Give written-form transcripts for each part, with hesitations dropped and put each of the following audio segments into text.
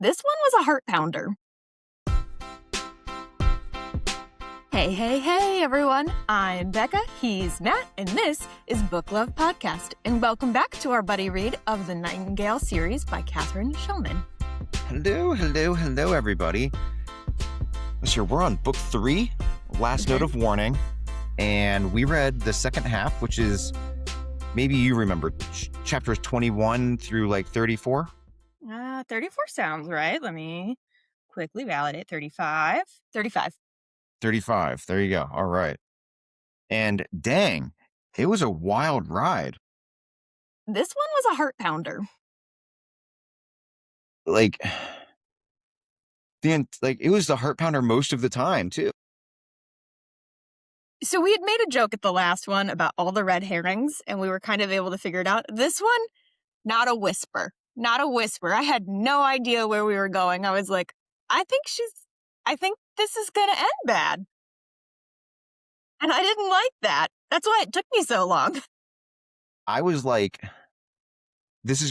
This one was a heart pounder. Hey, everyone. I'm Becca, he's Matt, and this is Book Love Podcast. And welcome back to our buddy read of the Nightingale series by Katharine Schellman. Hello, everybody. So we're on book 3, Last Note of Warning, and we read the second half, which is, maybe you remember, chapters 21 through like 34? 34 sounds right. Let me quickly validate. 35. 35. There you go. All right. And dang, it was a wild ride. This one was a heart pounder. Like, it was the heart pounder most of the time, too. So we had made a joke at the last one about all the red herrings, and we were kind of able to figure it out. This one, not a whisper. Not a whisper. I had no idea where we were going. I was like, I think this is going to end bad. And I didn't like that. That's why it took me so long. I was like, this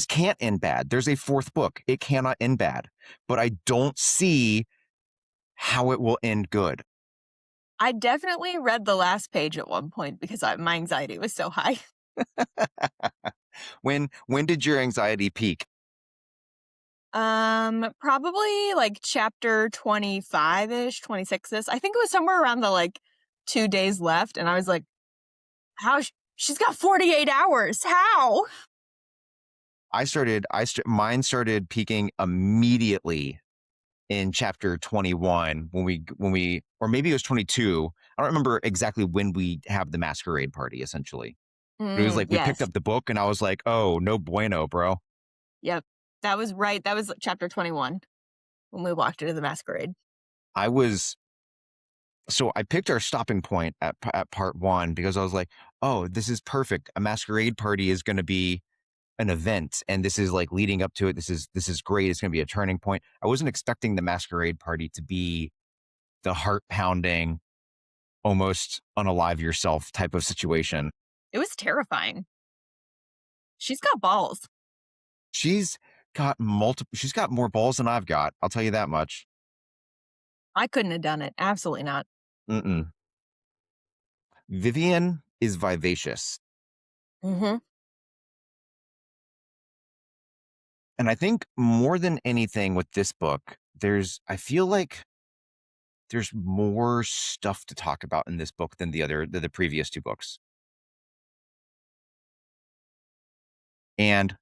can't end bad. There's a fourth book. It cannot end bad. But I don't see how it will end good. I definitely read the last page at one point because my anxiety was so high. When did your anxiety peak? Probably like chapter 25-ish, 26-ish. I think it was somewhere around the 2 days left. And I was like, how? She's got 48 hours. How? Mine started peaking immediately in chapter 21 when we, or maybe it was 22. I don't remember exactly when we have the masquerade party, essentially. But it was like we picked up the book and I was like, oh, no bueno, bro. Yep. That was right. That was chapter 21 when we walked into the masquerade. So I picked our stopping point at part 1 because I was like, oh, this is perfect. A masquerade party is going to be an event, and this is like leading up to it. This is great. It's going to be a turning point. I wasn't expecting the masquerade party to be the heart pounding, almost unalive yourself type of situation. It was terrifying. She's got balls. She's got more balls than I've got. I'll tell you that much. I couldn't have done it. Absolutely not. Vivian is vivacious. Mm-hmm. And I think more than anything with this book, I feel like there's more stuff to talk about in this book than the previous 2 books. And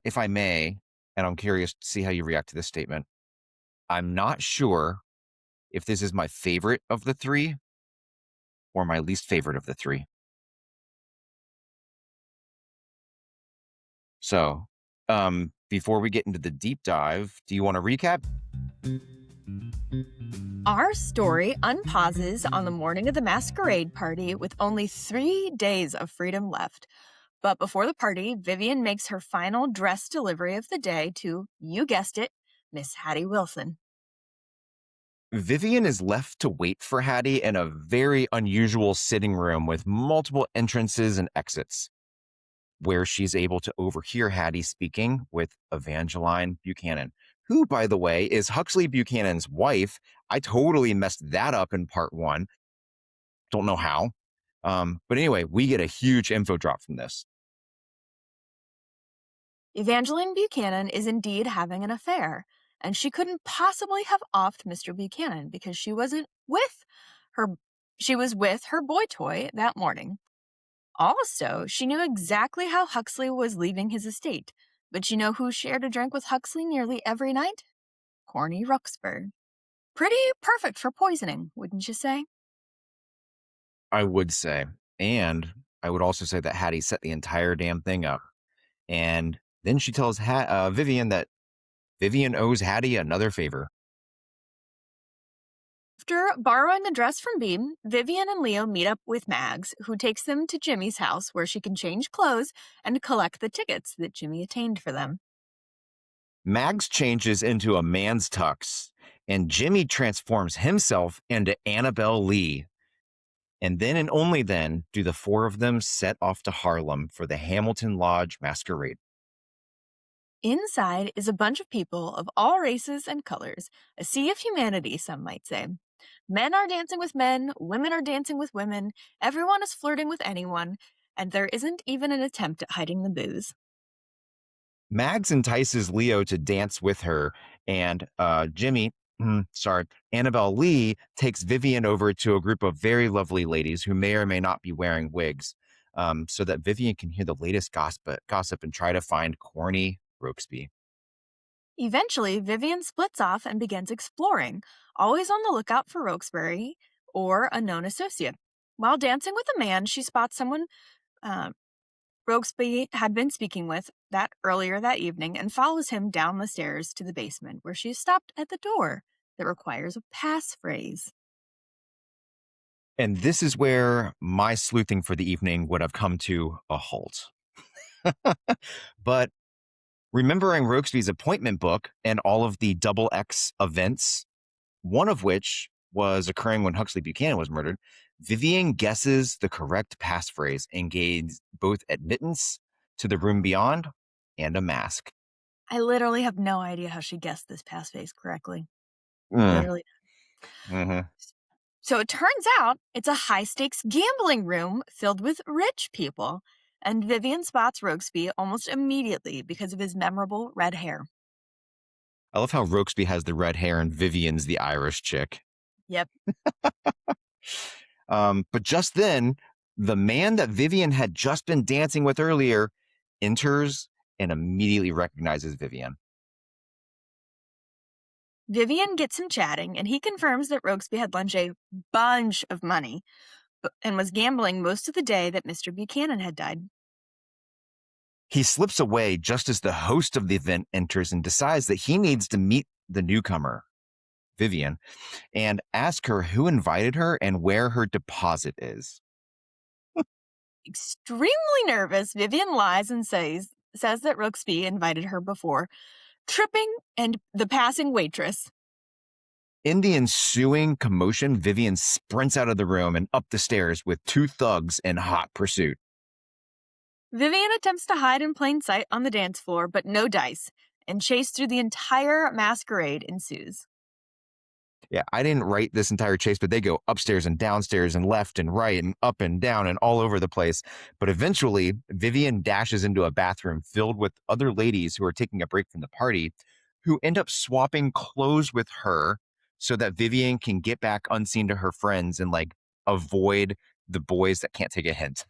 if I may, and I'm curious to see how you react to this statement, I'm not sure if this is my favorite of the 3 or my least favorite of the 3. So, before we get into the deep dive, do you want to recap? Our story unpauses on the morning of the masquerade party with only 3 days of freedom left. But before the party, Vivian makes her final dress delivery of the day to, you guessed it, Miss Hattie Wilson. Vivian is left to wait for Hattie in a very unusual sitting room with multiple entrances and exits, where she's able to overhear Hattie speaking with Evangeline Buchanan, who, by the way, is Huxley Buchanan's wife. I totally messed that up in part 1. Don't know how. But anyway, we get a huge info drop from this. Evangeline Buchanan is indeed having an affair, and she couldn't possibly have offed Mr. Buchanan because she was with her boy toy that morning. Also, she knew exactly how Huxley was leaving his estate, but you know who shared a drink with Huxley nearly every night? Corny Ruxburgh. Pretty perfect for poisoning, wouldn't you say? I would say. And I would also say that Hattie set the entire damn thing up. And then she tells Vivian that Vivian owes Hattie another favor. After borrowing the dress from Beam, Vivian and Leo meet up with Mags, who takes them to Jimmy's house where she can change clothes and collect the tickets that Jimmy attained for them. Mags changes into a man's tux, and Jimmy transforms himself into Annabelle Lee. And then and only then do the 4 of them set off to Harlem for the Hamilton Lodge Masquerade. Inside is a bunch of people of all races and colors, a sea of humanity, some might say. Men are dancing with men, women are dancing with women, everyone is flirting with anyone, and there isn't even an attempt at hiding the booze. Mags entices Leo to dance with her, and Annabelle Lee takes Vivian over to a group of very lovely ladies who may or may not be wearing wigs, so that Vivian can hear the latest gossip and try to find corny Rokesby. Eventually, Vivian splits off and begins exploring, always on the lookout for Roxbury or a known associate. While dancing with a man, she spots someone uh, Roxby had been speaking with that earlier that evening and follows him down the stairs to the basement, where she is stopped at the door that requires a passphrase. And this is where my sleuthing for the evening would have come to a halt. But remembering Rokesby's appointment book and all of the double X events, one of which was occurring when Huxley Buchanan was murdered, Vivian guesses the correct passphrase and gains both admittance to the room beyond and a mask. I literally have no idea how she guessed this passphrase correctly. Mm, Literally. hmm So it turns out it's a high stakes gambling room filled with rich people, and Vivian spots Rokesby almost immediately because of his memorable red hair. I love how Rokesby has the red hair and Vivian's the Irish chick. Yep. But just then, the man that Vivian had just been dancing with earlier enters and immediately recognizes Vivian. Vivian gets him chatting, and he confirms that Rokesby had lent a bunch of money and was gambling most of the day that Mr. Buchanan had died. He slips away just as the host of the event enters and decides that he needs to meet the newcomer, Vivian, and ask her who invited her and where her deposit is. Extremely nervous, Vivian lies and says that Rokesby invited her before, tripping and the passing waitress. In the ensuing commotion, Vivian sprints out of the room and up the stairs with two thugs in hot pursuit. Vivian attempts to hide in plain sight on the dance floor, but no dice, and chase through the entire masquerade ensues. Yeah, I didn't write this entire chase, but they go upstairs and downstairs and left and right and up and down and all over the place. But eventually, Vivian dashes into a bathroom filled with other ladies who are taking a break from the party, who end up swapping clothes with her so that Vivian can get back unseen to her friends and like avoid the boys that can't take a hint.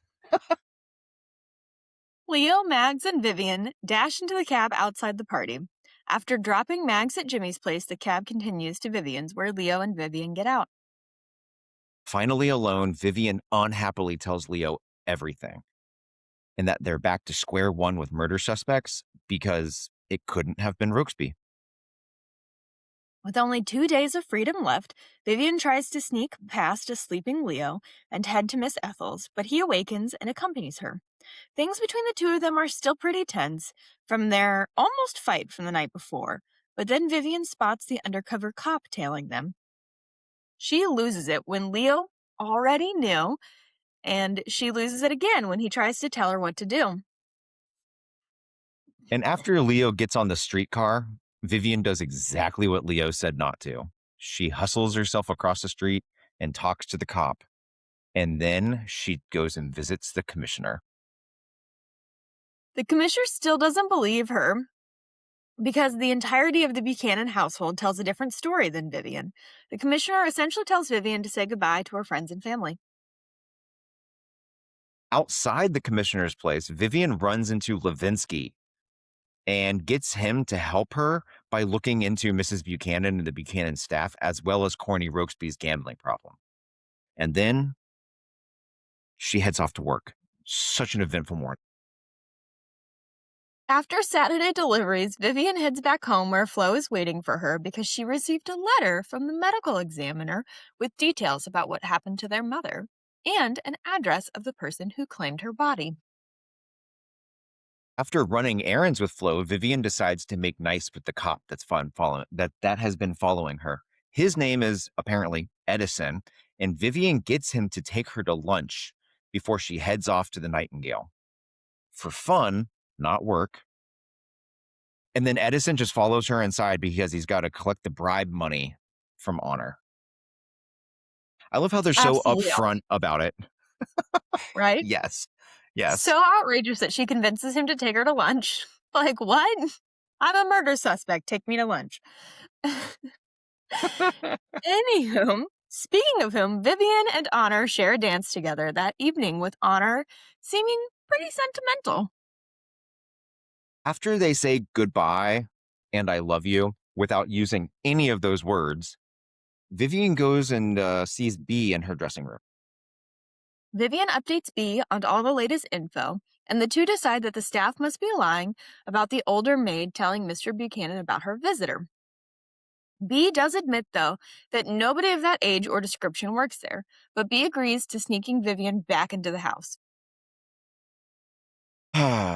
Leo, Mags, and Vivian dash into the cab outside the party. After dropping Mags at Jimmy's place, the cab continues to Vivian's, where Leo and Vivian get out. Finally alone, Vivian unhappily tells Leo everything and that they're back to square one with murder suspects because it couldn't have been Rokesby. With only 2 days of freedom left, Vivian tries to sneak past a sleeping Leo and head to Miss Ethel's, but he awakens and accompanies her. Things between the two of them are still pretty tense from their almost fight from the night before, but then Vivian spots the undercover cop tailing them. She loses it when Leo already knew, and she loses it again when he tries to tell her what to do. And after Leo gets on the streetcar, Vivian does exactly what Leo said not to. She hustles herself across the street and talks to the cop. And then she goes and visits the commissioner. The commissioner still doesn't believe her because the entirety of the Buchanan household tells a different story than Vivian. The commissioner essentially tells Vivian to say goodbye to her friends and family. Outside the commissioner's place, Vivian runs into Levinsky and gets him to help her by looking into Mrs. Buchanan and the Buchanan staff, as well as Corny Rokesby's gambling problem. And then she heads off to work. Such an eventful morning. After Saturday deliveries, Vivian heads back home where Flo is waiting for her because she received a letter from the medical examiner with details about what happened to their mother and an address of the person who claimed her body. After running errands with Flo, Vivian decides to make nice with the cop that has been following her. His name is apparently Edison, and Vivian gets him to take her to lunch before she heads off to the Nightingale. For fun, not work. And then Edison just follows her inside because he's got to collect the bribe money from Honor. I love how they're so Absolutely awful, upfront about it. right? Yes. Yes. So outrageous that she convinces him to take her to lunch. Like, what? I'm a murder suspect. Take me to lunch. Anywho, speaking of whom, Vivian and Honor share a dance together that evening, with Honor seeming pretty sentimental. After they say goodbye and I love you without using any of those words, Vivian goes and sees B in her dressing room. Vivian updates B on all the latest info, and the two decide that the staff must be lying about the older maid telling Mr. Buchanan about her visitor. B does admit, though, that nobody of that age or description works there, but B agrees to sneaking Vivian back into the house.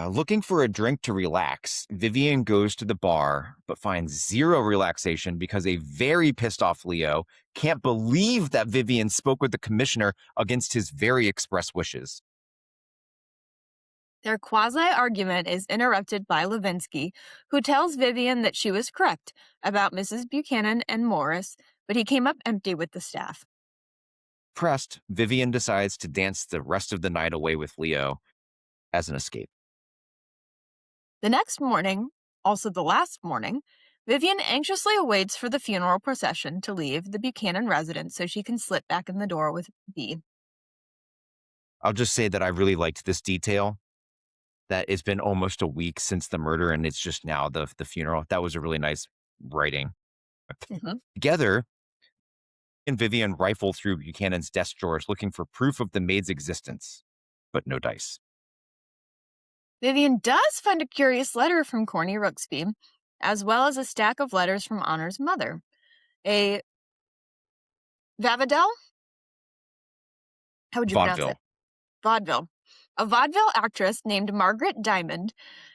Looking for a drink to relax, Vivian goes to the bar, but finds zero relaxation because a very pissed off Leo can't believe that Vivian spoke with the commissioner against his very express wishes. Their quasi-argument is interrupted by Levinsky, who tells Vivian that she was correct about Mrs. Buchanan and Morris, but he came up empty with the staff. Pressed, Vivian decides to dance the rest of the night away with Leo as an escape. The next morning, also the last morning, Vivian anxiously awaits for the funeral procession to leave the Buchanan residence so she can slip back in the door with B. I'll just say that I really liked this detail, that it's been almost a week since the murder and it's just now the funeral. That was a really nice writing. Mhm. Together, and Vivian rifle through Buchanan's desk drawers looking for proof of the maid's existence, but no dice. Vivian does find a curious letter from Corny Rooksby, as well as a stack of letters from Honor's mother. A Vavidel? How would you pronounce it? Vaudeville. Vaudeville. A vaudeville actress named Margaret Diamond,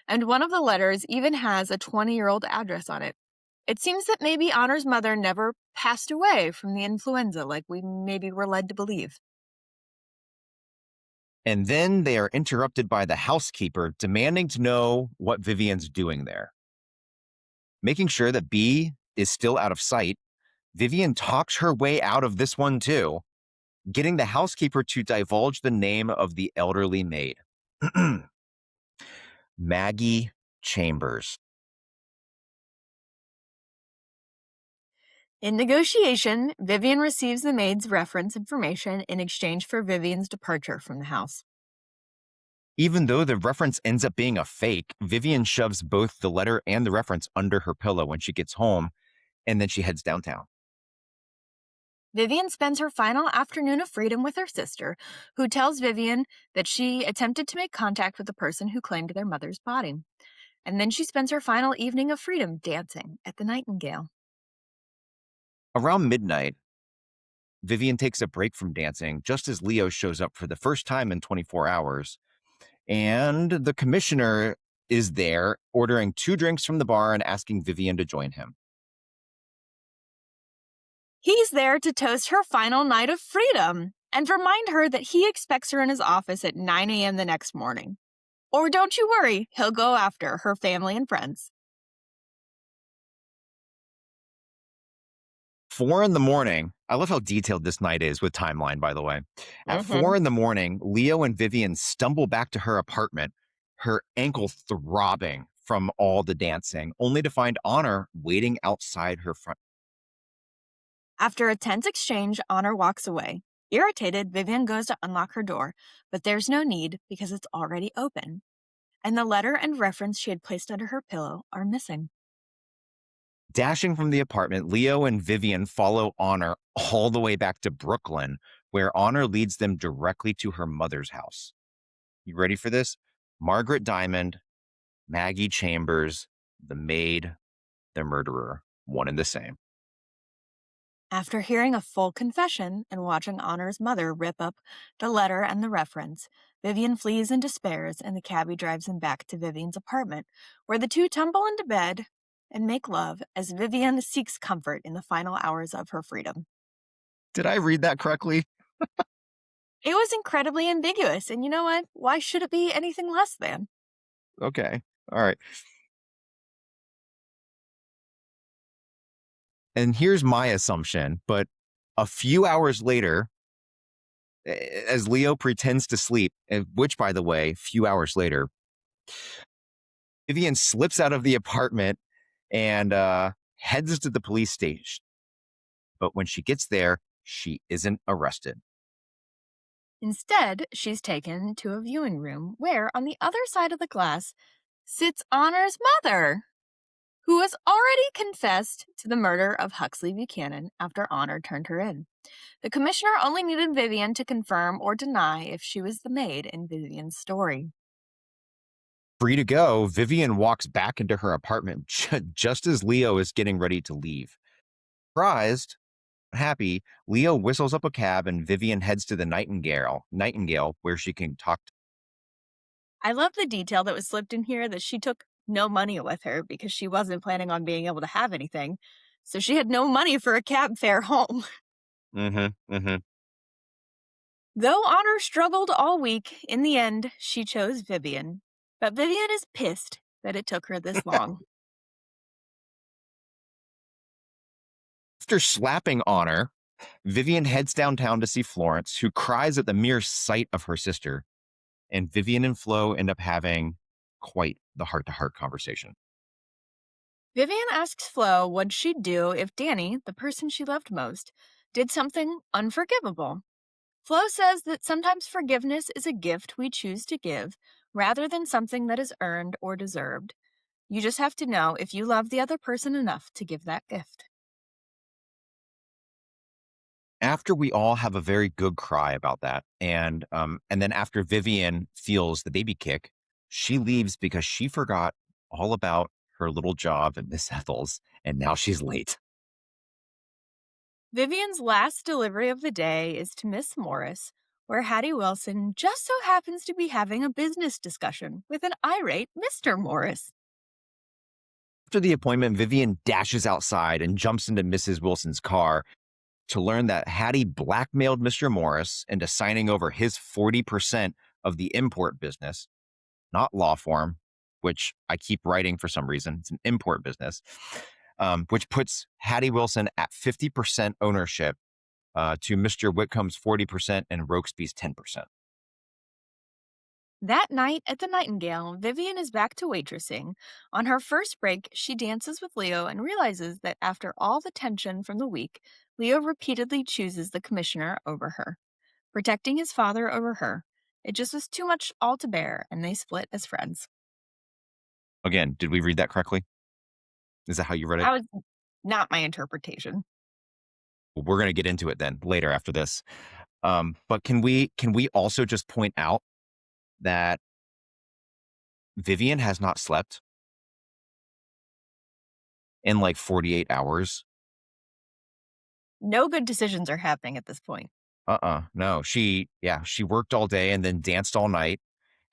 and one of the letters even has a 20-year-old address on it. It seems that maybe Honor's mother never passed away from the influenza like we maybe were led to believe. And then they are interrupted by the housekeeper demanding to know what Vivian's doing there. Making sure that B is still out of sight, Vivian talks her way out of this one too, getting the housekeeper to divulge the name of the elderly maid. Maggie Chambers. In negotiation, Vivian receives the maid's reference information in exchange for Vivian's departure from the house. Even though the reference ends up being a fake, Vivian shoves both the letter and the reference under her pillow when she gets home, and then she heads downtown. Vivian spends her final afternoon of freedom with her sister, who tells Vivian that she attempted to make contact with the person who claimed their mother's body. And then she spends her final evening of freedom dancing at the Nightingale. Around midnight, Vivian takes a break from dancing just as Leo shows up for the first time in 24 hours. And the commissioner is there ordering 2 drinks from the bar and asking Vivian to join him. He's there to toast her final night of freedom and remind her that he expects her in his office at 9 a.m. the next morning. Or don't you worry, he'll go after her family and friends. 4 in the morning. I love how detailed this night is with timeline, by the way. At 4 in the morning, Leo and Vivian stumble back to her apartment, her ankle throbbing from all the dancing, only to find Honor waiting outside her front. After a tense exchange, Honor walks away. Irritated, Vivian goes to unlock her door, but there's no need because it's already open. And the letter and reference she had placed under her pillow are missing. Dashing from the apartment, Leo and Vivian follow Honor all the way back to Brooklyn, where Honor leads them directly to her mother's house. You ready for this? Margaret Diamond, Maggie Chambers, the maid, the murderer, one and the same. After hearing a full confession and watching Honor's mother rip up the letter and the reference, Vivian flees and despairs, and the cabbie drives him back to Vivian's apartment, where the two tumble into bed and make love as Vivian seeks comfort in the final hours of her freedom. Did I read that correctly? It was incredibly ambiguous, and you know what? Why should it be anything less than? Okay. All right. And here's my assumption, but a few hours later, as Leo pretends to sleep, which, by the way, few hours later, Vivian slips out of the apartment and heads to the police station. But when she gets there, she isn't arrested. Instead, she's taken to a viewing room where, on the other side of the glass, sits Honor's mother, who has already confessed to the murder of Huxley Buchanan after Honor turned her in. The commissioner only needed Vivian to confirm or deny if she was the maid in Vivian's story. Free to go, Vivian walks back into her apartment just as Leo is getting ready to leave. Surprised, happy, Leo whistles up a cab and Vivian heads to the Nightingale, where she can talk to. I love the detail that was slipped in here that she took no money with her because she wasn't planning on being able to have anything. So she had no money for a cab fare home. Though Honor struggled all week, in the end, she chose Vivian. But Vivian is pissed that it took her this long. After slapping Honor, Vivian heads downtown to see Florence, who cries at the mere sight of her sister. And Vivian and Flo end up having quite the heart-to-heart conversation. Vivian asks Flo what she'd do if Danny, the person she loved most, did something unforgivable. Flo says that sometimes forgiveness is a gift we choose to give rather than something that is earned or deserved. You just have to know if you love the other person enough to give that gift. After we all have a very good cry about that, and then after Vivian feels the baby kick, she leaves because she forgot all about her little job at Miss Ethel's, and now she's late. Vivian's last delivery of the day is to Miss Morris, where Hattie Wilson just so happens to be having a business discussion with an irate Mr. Morris. After the appointment, Vivian dashes outside and jumps into Mrs. Wilson's car to learn that Hattie blackmailed Mr. Morris into signing over his 40% of the import business, not law firm, which I keep writing for some reason. It's an import business, which puts Hattie Wilson at 50% ownership to Mr. Whitcomb's 40% and Rokesby's 10%. That night at the Nightingale, Vivian is back to waitressing. On her first break, she dances with Leo and realizes that after all the tension from the week, Leo repeatedly chooses the commissioner over her, protecting his father over her. It just was too much all to bear, and they split as friends. Again, did we read that correctly? Is that how you read it? That was not my interpretation. We're going to get into it then later after this. But can we also just point out that Vivian has not slept in like 48 hours? No good decisions are happening at this point. No. She worked all day and then danced all night,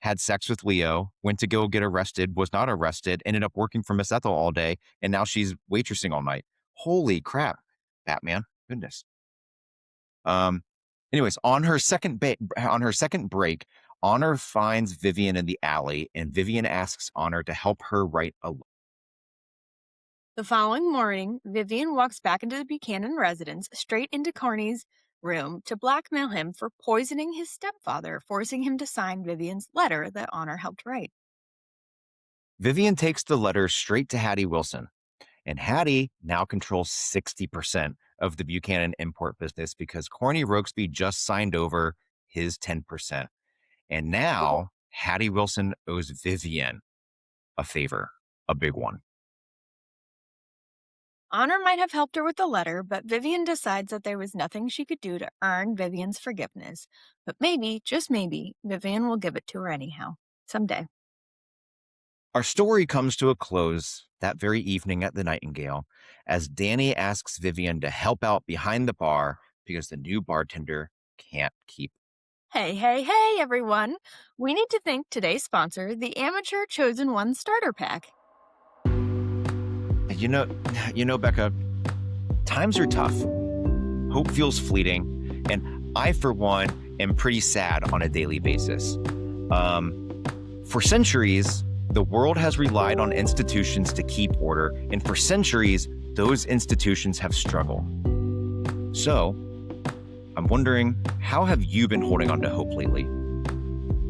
had sex with Leo, went to go get arrested, was not arrested, ended up working for Miss Ethel all day, and now she's waitressing all night. Holy crap, Batman. Goodness. Anyways, on her second break, Honor finds Vivian in the alley, and Vivian asks Honor to help her write a letter. The following morning, Vivian walks back into the Buchanan residence, straight into Carney's room to blackmail him for poisoning his stepfather, forcing him to sign Vivian's letter that Honor helped write. Vivian takes the letter straight to Hattie Wilson, and Hattie now controls 60% of the Buchanan import business because Corny Rokesby just signed over his 10%. And now Hattie Wilson owes Vivian a favor, a big one. Honor might have helped her with the letter, but Vivian decides that there was nothing she could do to earn Vivian's forgiveness. But maybe, just maybe, Vivian will give it to her anyhow, someday. Our story comes to a close that very evening at the Nightingale as Danny asks Vivian to help out behind the bar because the new bartender can't keep. Hey, everyone. We need to thank today's sponsor, the Amateur Chosen One Starter Pack. You know, Becca, times are tough. Hope feels fleeting. And I, for one, am pretty sad on a daily basis. For centuries, the world has relied on institutions to keep order. And for centuries, those institutions have struggled. So, I'm wondering, how have you been holding on to hope lately?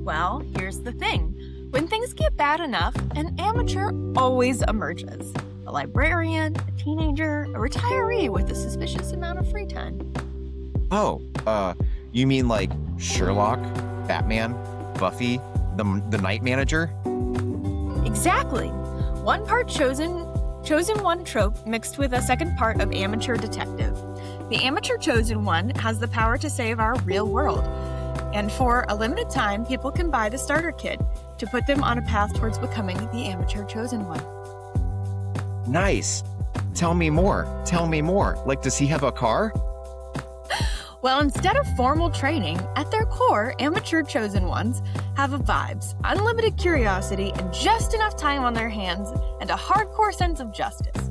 Well, here's the thing. When things get bad enough, an amateur always emerges. A librarian, a teenager, a retiree with a suspicious amount of free time. Oh, you mean like Sherlock, Batman, Buffy, the Night Manager? Exactly. One part chosen one trope mixed with a second part of amateur detective. The amateur chosen one has the power to save our real world. And for a limited time, people can buy the starter kit to put them on a path towards becoming the amateur chosen one. Nice. Tell me more. Tell me more. Like, does he have a car? Well, instead of formal training, at their core, amateur chosen ones have vibes, unlimited curiosity, and just enough time on their hands, and a hardcore sense of justice.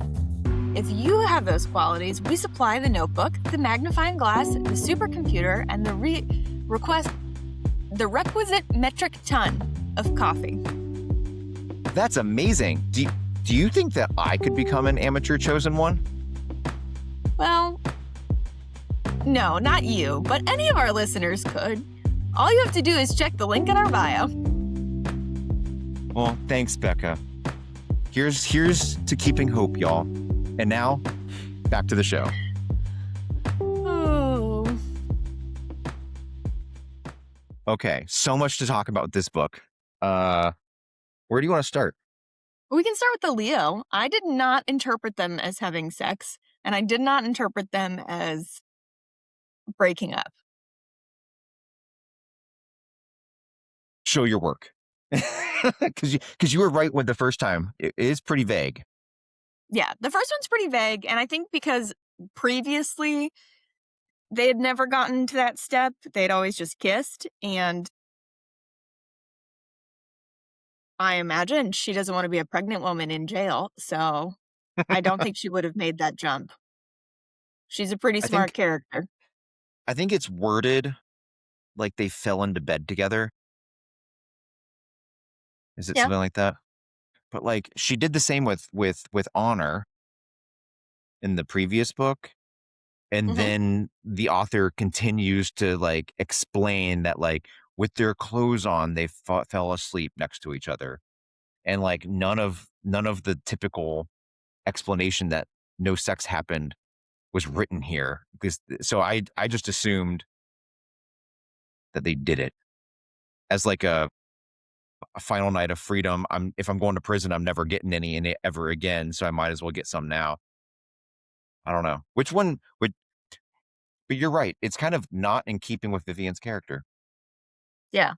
If you have those qualities, we supply the notebook, the magnifying glass, the supercomputer, and the requisite metric ton of coffee. That's amazing. Do you think that I could become an amateur chosen one? Well, no, not you, but any of our listeners could. All you have to do is check the link in our bio. Well, thanks, Becca. Here's to keeping hope, y'all. And now, back to the show. Oh. Okay, so much to talk about this book. Where do you want to start? We can start with the Leo. I did not interpret them as having sex, and I did not interpret them as breaking up. Show your work. Because you were right with the first time. It is pretty vague. Yeah, the first one's pretty vague, and I think because previously they had never gotten to that step, they'd always just kissed, and I imagine she doesn't want to be a pregnant woman in jail, so I don't think she would have made that jump. She's a pretty I smart think character. I think it's worded like they fell into bed together. Is it Yeah. something like that? But like she did the same with Honor in the previous book. And Hmm. then the author continues to like explain that like with their clothes on, they fell asleep next to each other. And like none of the typical explanation that no sex happened was written here. Because so I just assumed that they did it as like a final night of freedom. If I'm going to prison, I'm never getting any in it ever again. So I might as well get some now. I don't know which one would, but you're right. It's kind of not in keeping with Vivian's character. Yeah.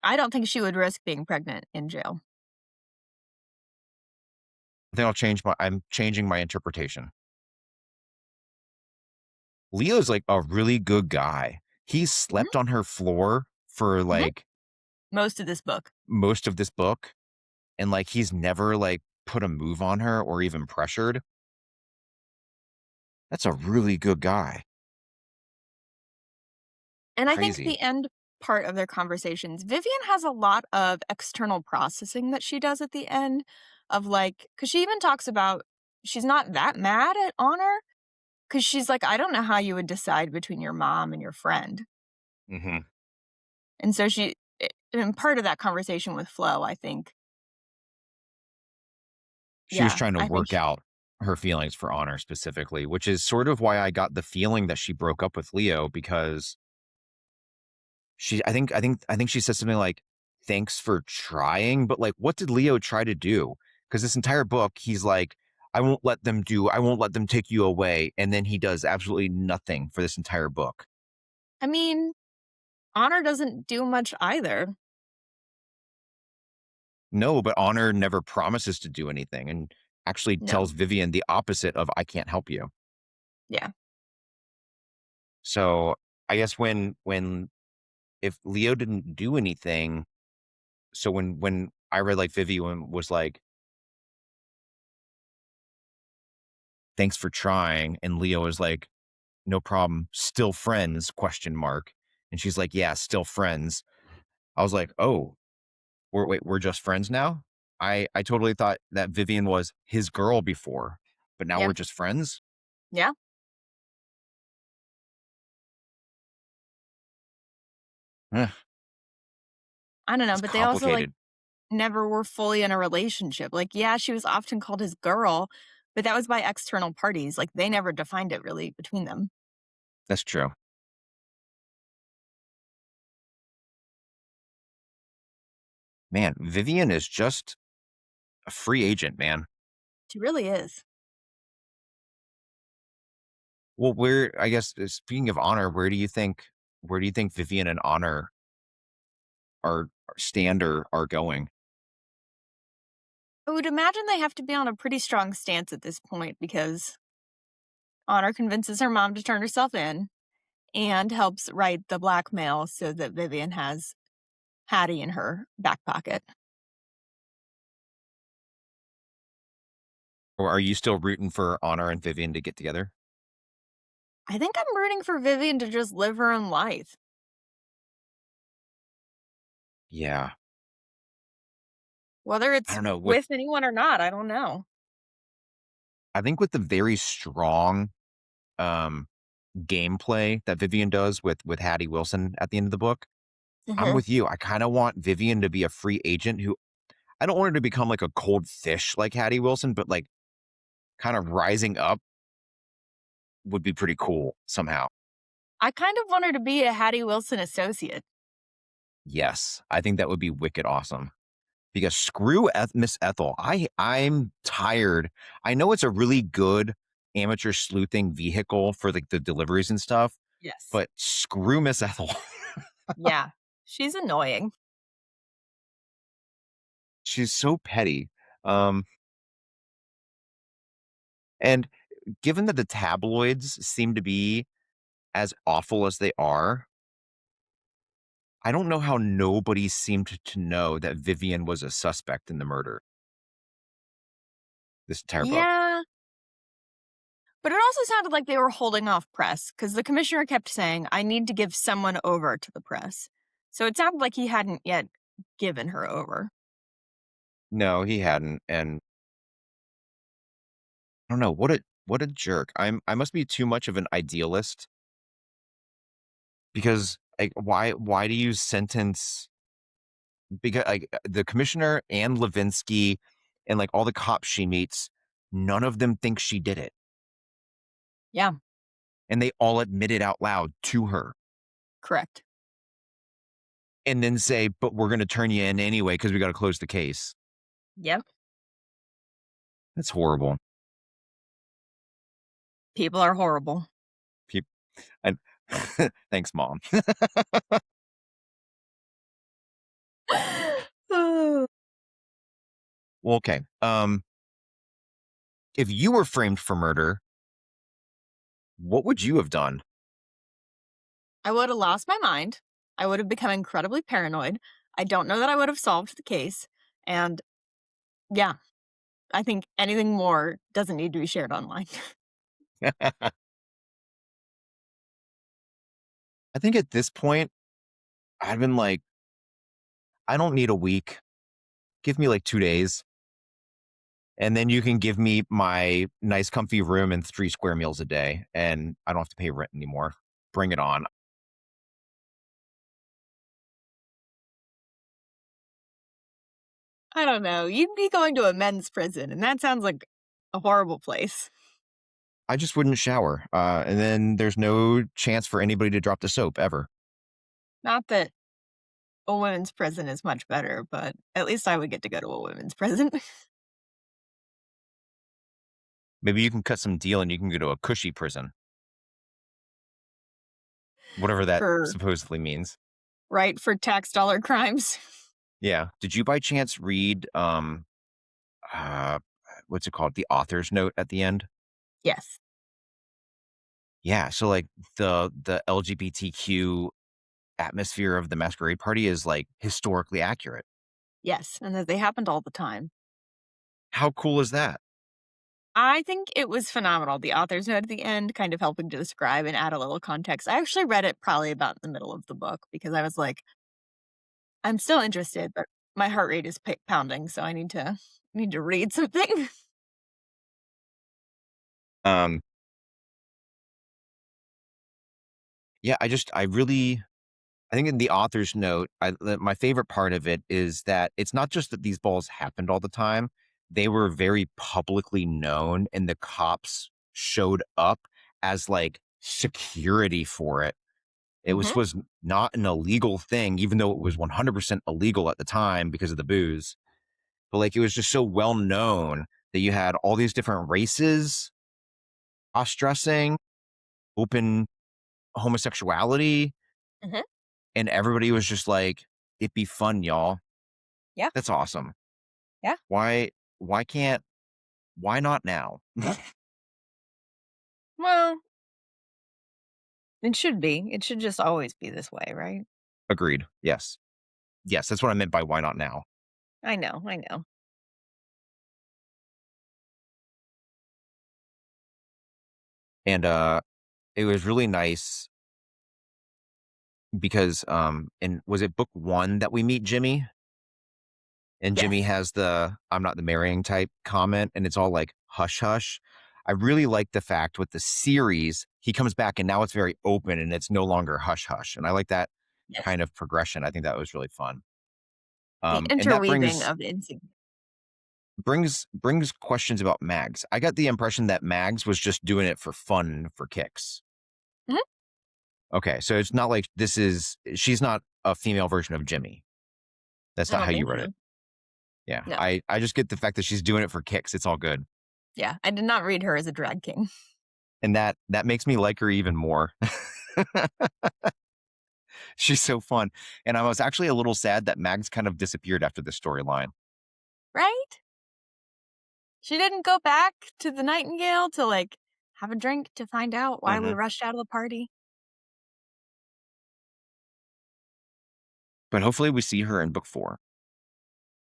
I don't think she would risk being pregnant in jail. I think I'm changing my interpretation. Leo's like a really good guy. He Mhm. slept on her floor for Mhm. like Most of this book. most of this book. And like he's never like put a move on her or even pressured. That's a really good guy. And I think Crazy. the end part of their conversations, Vivian has a lot of external processing that she does at the end of like, because she even talks about she's not that mad at Honor because she's like, I don't know how you would decide between your mom and your friend. Hmm. And so and part of that conversation with Flo, I think, She was yeah, trying to I think, work out her feelings for Honor specifically, which is sort of why I got the feeling that she broke up with Leo because I think she said something like, "Thanks for trying," but like, what did Leo try to do? Because this entire book, he's like, I won't let them take you away," and then he does absolutely nothing for this entire book. I mean, Honor doesn't do much either. No, but Honor never promises to do anything, and actually No. tells Vivian the opposite of "I can't help you." Yeah. So I guess when if Leo didn't do anything, so when I read like Vivian was like, "Thanks for trying," and Leo was like, "No problem. Still friends?" Question mark. And she's like, "Yeah, still friends." I was like, "Oh, we're just friends now?" I totally thought that Vivian was his girl before. but now Yeah. we're just friends? Yeah. Eh, I don't know, it's but they also, like, complicated. never were fully in a relationship. Like, yeah, she was often called his girl, but that was by external parties. Like, they never defined it really between them. That's true. Man, Vivian is just a free agent, man. She really is. Well, where I guess speaking of honor, where do you think Vivian and Honor are stand or are going? I would imagine they have to be on a pretty strong stance at this point because Honor convinces her mom to turn herself in and helps write the blackmail so that Vivian has Hattie in her back pocket. Or are you still rooting for Honor and Vivian to get together? I think I'm rooting for Vivian to just live her own life. Yeah. Whether I it's don't know. with anyone or not, I don't know. I think with the very strong um gameplay that Vivian does with Hattie Wilson at the end of the book, I'm Mhm. with you. I kind of want Vivian to be a free agent who I don't want her to become like a cold fish like Hattie Wilson, but like kind of rising up would be pretty cool somehow. I kind of want her to be a Hattie Wilson associate. Yes, I think that would be wicked awesome. Because screw Miss Ethel. I'm tired. I know it's a really good amateur sleuthing vehicle for the deliveries and stuff, Yes. but screw Miss Ethel. Yeah. She's annoying. She's so petty. Um, and given that the tabloids seem to be as awful as they are, I don't know how nobody seemed to know that Vivian was a suspect in the murder this entire book. Yeah. But it also sounded like they were holding off press because the commissioner kept saying, I need to give someone over to the press. So it sounded like he hadn't yet given her over. No, he hadn't. And I don't know what a jerk. I must be too much of an idealist because like why do you sentence because like the commissioner and Levinsky and like all the cops she meets, none of them think she did it, Yeah, and they all admit it out loud to her, correct. and then say, "But we're going to turn you in anyway because we got to close the case." Yep. That's horrible. People are horrible. Peop- I, thanks, mom. Well, okay. If you were framed for murder, what would you have done? I would have lost my mind. I would have become incredibly paranoid. I don't know that I would have solved the case. And yeah, I think anything more doesn't need to be shared online. I think at this point, I've been like, I don't need a week. Give me like 2 days. And then you can give me my nice, comfy room and 3 square meals a day. And I don't have to pay rent anymore. Bring it on. I don't know. You'd be going to a men's prison, and that sounds like a horrible place. I just wouldn't shower. And then there's no chance for anybody to drop the soap ever. Not that a women's prison is much better, but at least I would get to go to a women's prison Maybe you can cut some deal and you can go to a cushy prison, whatever that for supposedly means. right for tax dollar crimes. Yeah. Did you by chance read uh what's it called? The author's note at the end? Yes. Yeah. So like the LGBTQ atmosphere of the masquerade party is like historically accurate. Yes, and that they happened all the time. How cool is that? I think it was phenomenal. The author's note at the end kind of helping to describe and add a little context. I actually read it probably about the middle of the book because I was like, I'm still interested, but my heart rate is pounding, so I need to read something. Um, yeah, I think in the author's note, my favorite part of it is that it's not just that these balls happened all the time. They were very publicly known, and the cops showed up as like security for it. It Mhm. was not an illegal thing, even though it was 100% illegal at the time because of the booze. But like it was just so well known that you had all these different races cross dressing, open homosexuality, Mhm. and everybody was just like, it'd be fun, y'all. Yeah. That's awesome. Yeah. Why why can't why not now? Well, it should be. It should just always be this way, right? Agreed. Yes. Yes, that's what I meant by why not now. I know. I know. And it was really nice because and was it book 1 that we meet Jimmy? And Jimmy Yes. has the "I'm not the marrying type" comment, and it's all like hush hush. I really like the fact with the series, he comes back and now it's very open and it's no longer hush hush. And I like that Yes. kind of progression. I think that was really fun. The And that interweaving of insig. brings questions about Mags. I got the impression that Mags was just doing it for fun, for kicks. Mhm. Okay, so it's not like she's not a female version of Jimmy. That's I not don't how you think wrote it. so. Yeah, No. I just get the fact that she's doing it for kicks. It's all good. Yeah. I did not read her as a drag king. And that makes me like her even more. She's so fun. And I was actually a little sad that Mags kind of disappeared after the storyline. Right? She didn't go back to the Nightingale to, like, have a drink to find out why we Mhm. rushed out of the party. But hopefully we see her in book 4.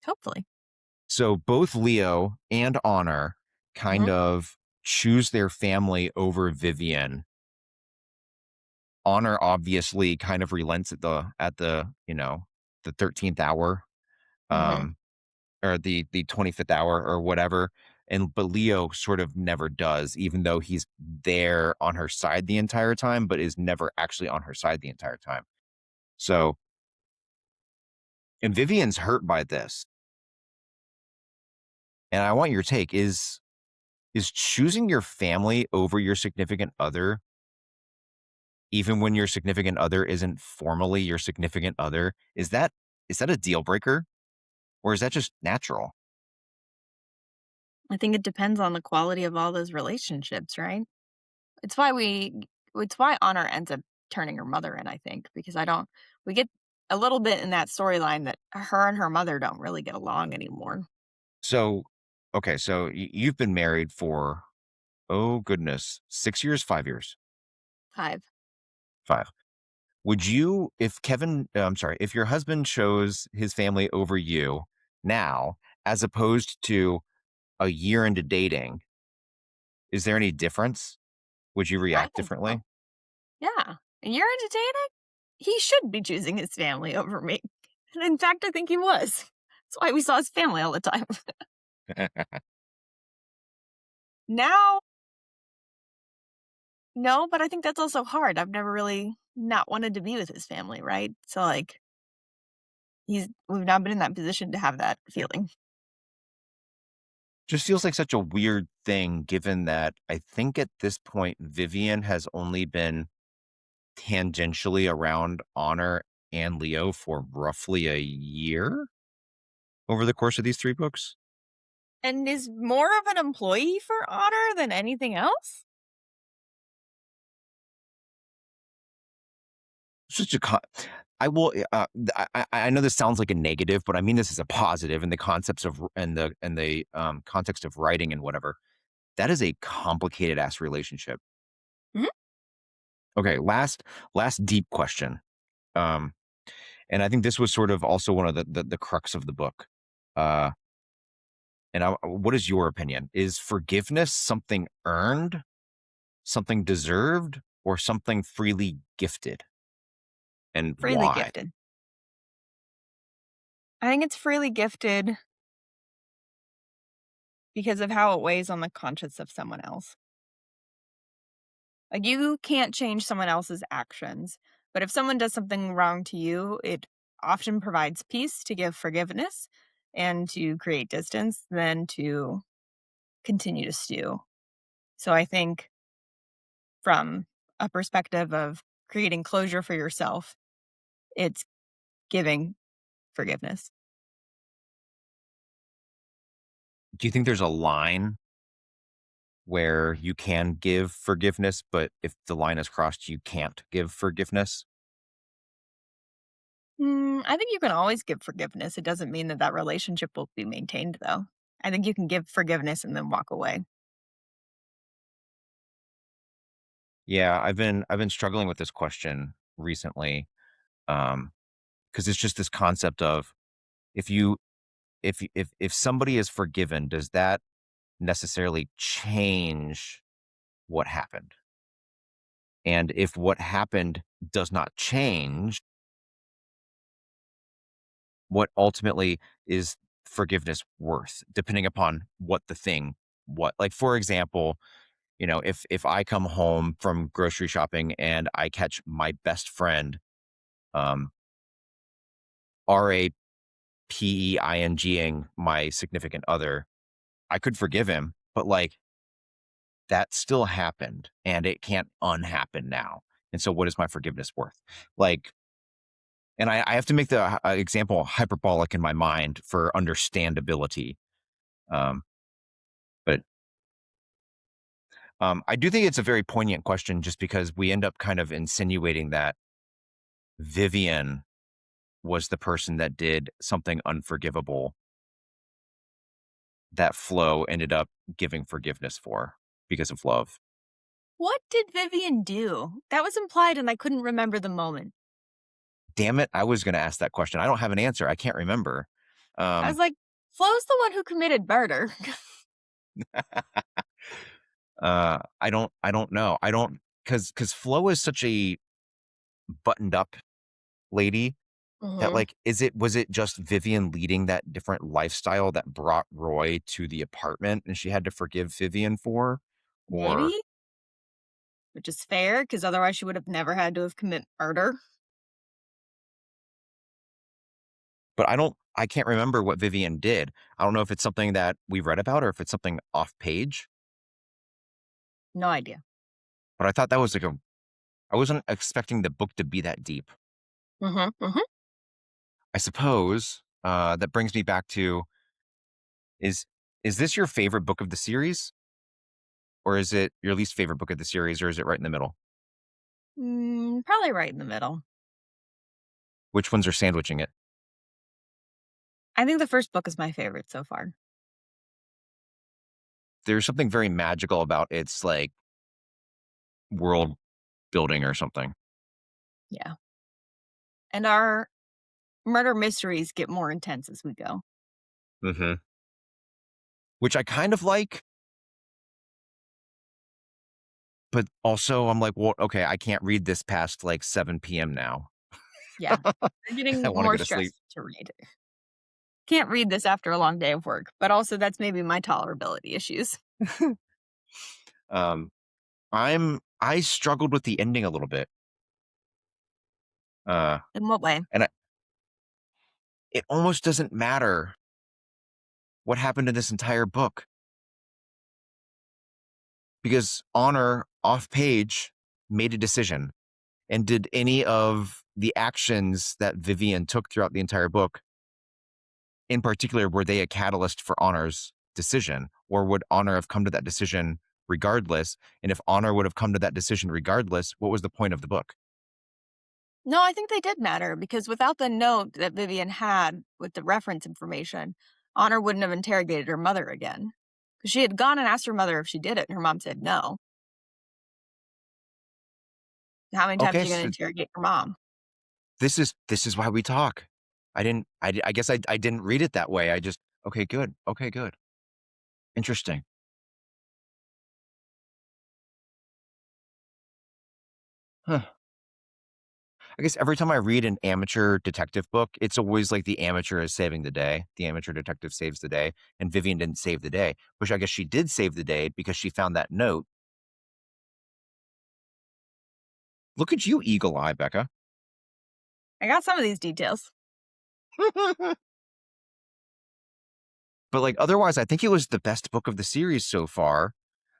Hopefully. So both Leo and Honor kind Mhm. of choose their family over Vivian. Honor obviously kind of relents at the, the 13th hour, Mhm. um, or the 25th hour or whatever. But Leo sort of never does, even though he's there on her side the entire time, but is never actually on her side the entire time. So, and Vivian's hurt by this. And I want your take. Is choosing your family over your significant other, even when your significant other isn't formally your significant other, is that a deal breaker? Or is that just natural? I think it depends on the quality of all those relationships, right? It's why we it's why Honor ends up turning her mother in, I think, because I don't we get a little bit in that storyline that her and her mother don't really get along anymore. So, okay, so you've been married for, oh goodness, 6 years, 5 years, 5. five. Would you, if I'm sorry, if your husband chose his family over you now, as opposed to a year into dating, is there any difference? Would you I react think so. differently? Yeah. A year into dating, he should be choosing his family over me. And in fact, I think he was. That's why we saw his family all the time. Now, no, but I think that's also hard. I've never really not wanted to be with his family, right? So like we've not been in that position to have that feeling. Just feels like such a weird thing given that I think at this point, Vivian has only been tangentially around Honor and Leo for roughly a year over the course of these 3 books. And is more of an employee for Honor than anything else? Such a co I will, I know this sounds like a negative, but I mean this as a positive in the concepts of and the context of writing and whatever. That is a complicated ass relationship. Mhm. Okay, last deep question. Um, and I think this was sort of also one of the crux of the book. Uh, what is your opinion? Is forgiveness something earned, something deserved, or something freely gifted? And Freely why? gifted. I think it's freely gifted because of how it weighs on the conscience of someone else. Like, you can't change someone else's actions, but if someone does something wrong to you, it often provides peace to give forgiveness and to create distance than to continue to stew. So I think from a perspective of creating closure for yourself, it's giving forgiveness. Do you think there's a line where you can give forgiveness, but if the line is crossed, you can't give forgiveness? I think you can always give forgiveness. It doesn't mean that that relationship will be maintained, though. I think you can give forgiveness and then walk away. Yeah, I've been struggling with this question recently, because it's just this concept of if you if somebody is forgiven, does that necessarily change what happened? And if what happened does not change, what ultimately is forgiveness worth, depending upon what the thing what like, for example, if I come home from grocery shopping and I catch my best friend, um, rapinging my significant other, I could forgive him, but, like, that still happened, and it can't unhappen now, and so what is my forgiveness worth? Like, and I have to make the example hyperbolic in my mind for understandability, um, but, I do think it's a very poignant question just because we end up kind of insinuating that Vivian was the person that did something unforgivable that Flo ended up giving forgiveness for because of love. What did Vivian do? That was implied and I couldn't remember the moment. Damn it, I was gonna ask that question. I don't have an answer, I can't remember. I was Um, like, Flo's the one who committed murder. I don't know. I don't because Flo is such a buttoned up lady that, hmm like, was it just Vivian leading that different lifestyle that brought Roy to the apartment and she had to forgive Vivian for? Or Maybe, which is fair because otherwise she would have never had to have commit murder. but I can't remember what Vivian did. I don't know if it's something that we read about or if it's something off page, No idea. but I thought that was like a I wasn't expecting the book to be that deep. Hmm. I suppose, that brings me back to is is this your favorite book of the series? Or is it your least favorite book of the series, or is it right in the middle? Probably right in the middle. Which ones are sandwiching it? I think the first book is my favorite so far. There's something very magical about its, like, world building or something. Yeah. And our murder mysteries get more intense as we go. Mhm. Which I kind of like, but also I'm like, "Well, okay, I can't read this past, like, 7 PM now. Yeah. They're I getting wanna more go to sleep." stressful to read. Can't read this after a long day of work, but also that's maybe my tolerability issues. Um, I struggled with the ending a little bit, uh, In what way? and it almost doesn't matter what happened in this entire book because Honor, off page, made a decision. And did any of the actions that Vivian took throughout the entire book, in particular, were they a catalyst for Honor's decision? Or would Honor have come to that decision regardless? And if Honor would have come to that decision regardless, what was the point of the book? No, I think they did matter because without the note that Vivian had with the reference information, Honor wouldn't have interrogated her mother again. Because she had gone and asked her mother if she did it, and her mom said no. How many times Okay, are you going to so interrogate your mom? this is why we talk. I guess I didn't read it that way. I just okay, good. Okay, good. Interesting. Huh. I guess every time I read an amateur detective book, it's always like the amateur is saving the day. The amateur detective saves the day, and Vivian didn't save the day, which I guess she did save the day because she found that note. Look at you, eagle eye, Becca. I got some of these details. But like otherwise, I think it was the best book of the series so far.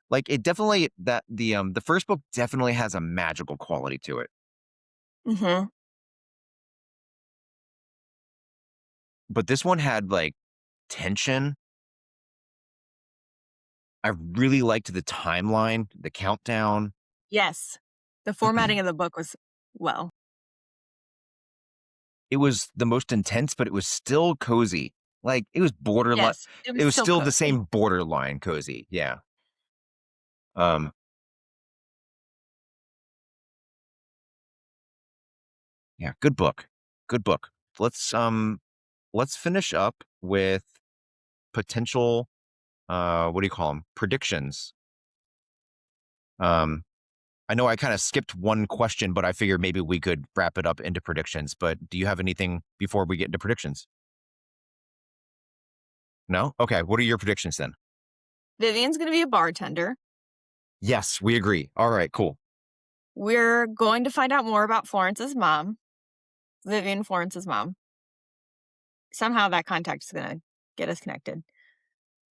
Like it definitely that the first book definitely has a magical quality to it. Mhm. But this one had like tension. I really liked the timeline, the countdown. Yes. The formatting of the book was well, It was the most intense, but it was still cozy. Like it was borderline. yes, it It was was still still the cozy. same borderline cozy. Yeah. Um. Yeah. Good book. Good book. Let's finish up with potential. What do you call them? Predictions. Um. I know I kind of skipped one question, but I figured maybe we could wrap it up into predictions. But do you have anything before we get into predictions? No? Okay. What are your predictions then? Vivian's gonna be a bartender. Yes, we agree. All right, cool. We're going to find out more about Florence's mom, Vivian Florence's mom. Somehow that contact is gonna get us connected.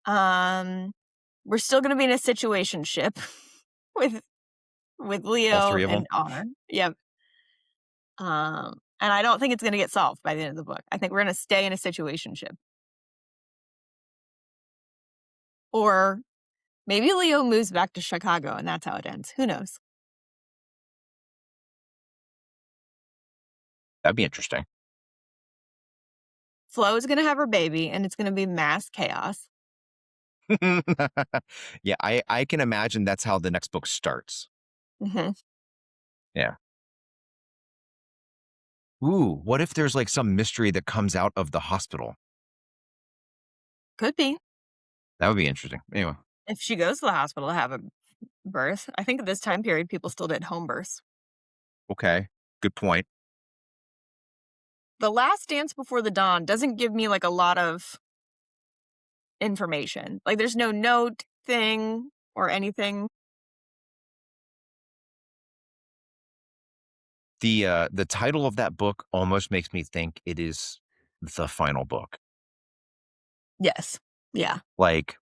Um, we're still gonna be in a situationship with All Leo three of them. and Honor. Yep. And I don't think it's gonna get solved by the end of the book. I think we're gonna stay in a situationship. Or maybe Leo moves back to Chicago and that's how it ends. Who knows? That'd be interesting. Flo is gonna have her baby and it's gonna be mass chaos. Yeah, I can imagine that's how the next book starts. Hmm. Yeah. Ooh, what if there's like some mystery that comes out of the hospital? Could be. That would be interesting. Anyway, If she goes to the hospital to have a birth. I think at this time period, people still did home births. okay. Good point. The Last Dance Before the Dawn doesn't give me like a lot of information. Like there's no note thing or anything. The title of that book almost makes me think it is the final book. Yes. Yeah. Like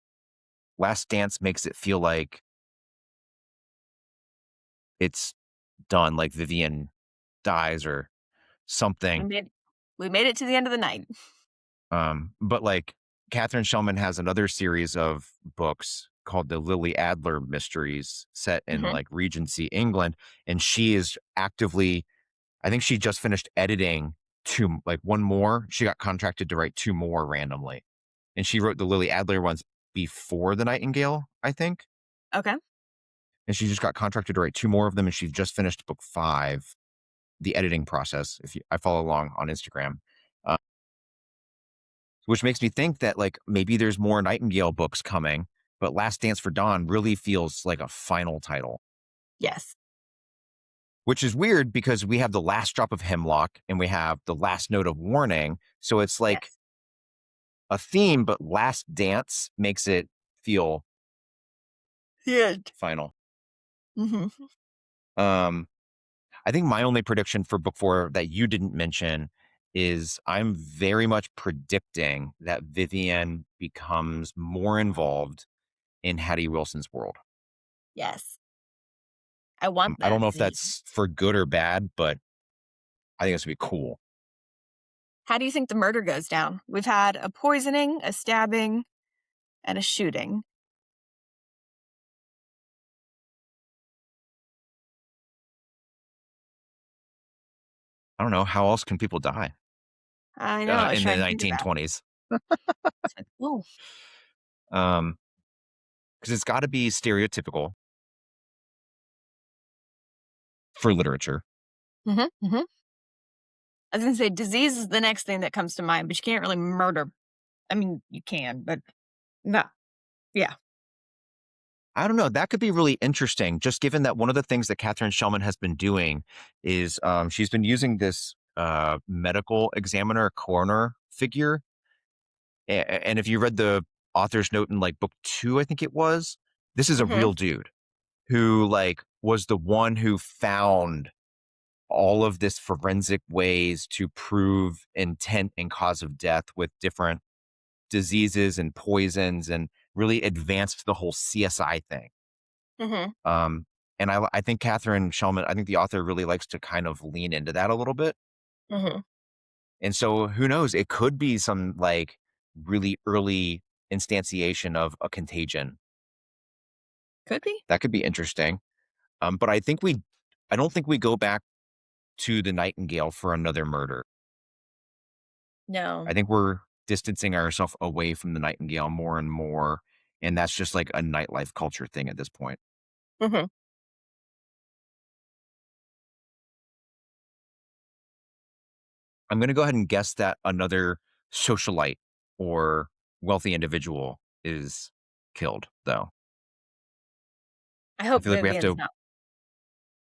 Last Dance makes it feel like it's done, like Vivian dies or We something. made we made it to the end of the night. But like Katharine Schellman has another series of books called the Lily Adler Mysteries set in Hmm. like Regency, England. And she is actively, I think she just finished editing two, like one more. She got contracted to write two more randomly. And she wrote the Lily Adler ones before the Nightingale, I think. Okay. And she just got contracted to write two more of them. And she just finished book five, the editing process. If you, I follow along on Instagram. Uh, which makes me think that like maybe there's more Nightingale books coming, but Last Dance for Dawn really feels like a final title, Yes. which is weird because we have the last drop of Hemlock and we have the last note of warning. So it's like Yes. a theme, but Last Dance makes it feel Yeah. final. Hmm. Um, I think my only prediction for book four that you didn't mention is I'm very much predicting that Vivian becomes more involved in Hattie Wilson's world. Yes. I want I don't that. know if that's for good or bad, but I think it's gonna be cool. How do you think the murder goes down? We've had a poisoning, a stabbing, and a shooting. I don't know how else can people die I know. I was in the trying to think of that. 1920s. It's like, oh. Um, because it's got to be stereotypical for literature. Hmm. Hmm. I was gonna say disease is the next thing that comes to mind, but you can't really murder. I mean, you can, but no. Yeah. I don't know. That could be really interesting, just given that one of the things that Katharine Schellman has been doing is she's been using this medical examiner coroner figure. And if you read the author's note in like book two, I think it was, this is a Hmm. real dude who like was the one who found all of this forensic ways to prove intent and cause of death with different diseases and poisons, and really advanced the whole CSI thing. Mhm. Um, and I think Katharine Schellman, I think the author really likes to kind of lean into that a little bit. Mhm. And so who knows? It could be some like really early instantiation of a contagion. Could be. That could be interesting. But I don't think we go back to the Nightingale for another murder. No. I think we're distancing ourselves away from the Nightingale more and more. And that's just like a nightlife culture thing at this point. Mhm. I'm going to go ahead and guess that another socialite or wealthy individual is killed, though. I I hope feel like we have Vivian's to, not.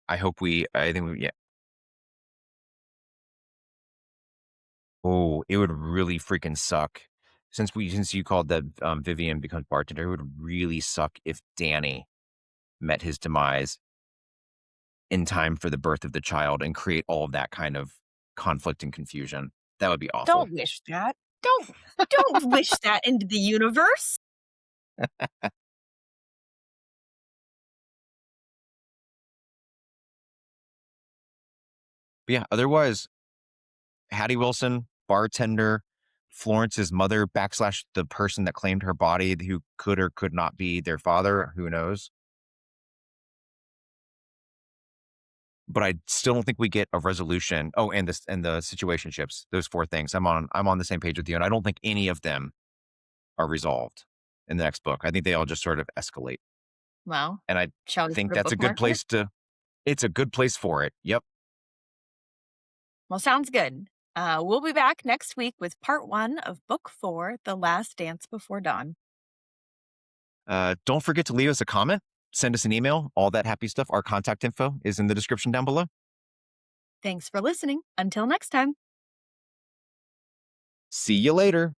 I think we, yeah. Oh, it would really freaking suck. Since you called that Vivian becomes bartender, it would really suck if Danny met his demise in time for the birth of the child and create all of that kind of conflict and confusion. That would be awful. Don't wish that. Don't wish that into the universe. But yeah, otherwise, Hattie Wilson, bartender, Florence's mother, backslash the person that claimed her body who could or could not be their father, who knows? But I still don't think we get a resolution. Oh, and this and the situationships, those four things. I'm on the same page with you. And I don't think any of them are resolved in the next book. I think they all just sort of escalate. Well, And I shall we think put a that's a good bookmark in it? place to it's a good place for it. Yep. Well, sounds good. We'll be back next week with part 1 of book 4, The Last Dance Before Dawn. Don't forget to leave us a comment, send us an email, all that happy stuff. Our contact info is in the description down below. Thanks for listening. Until next time. See you later.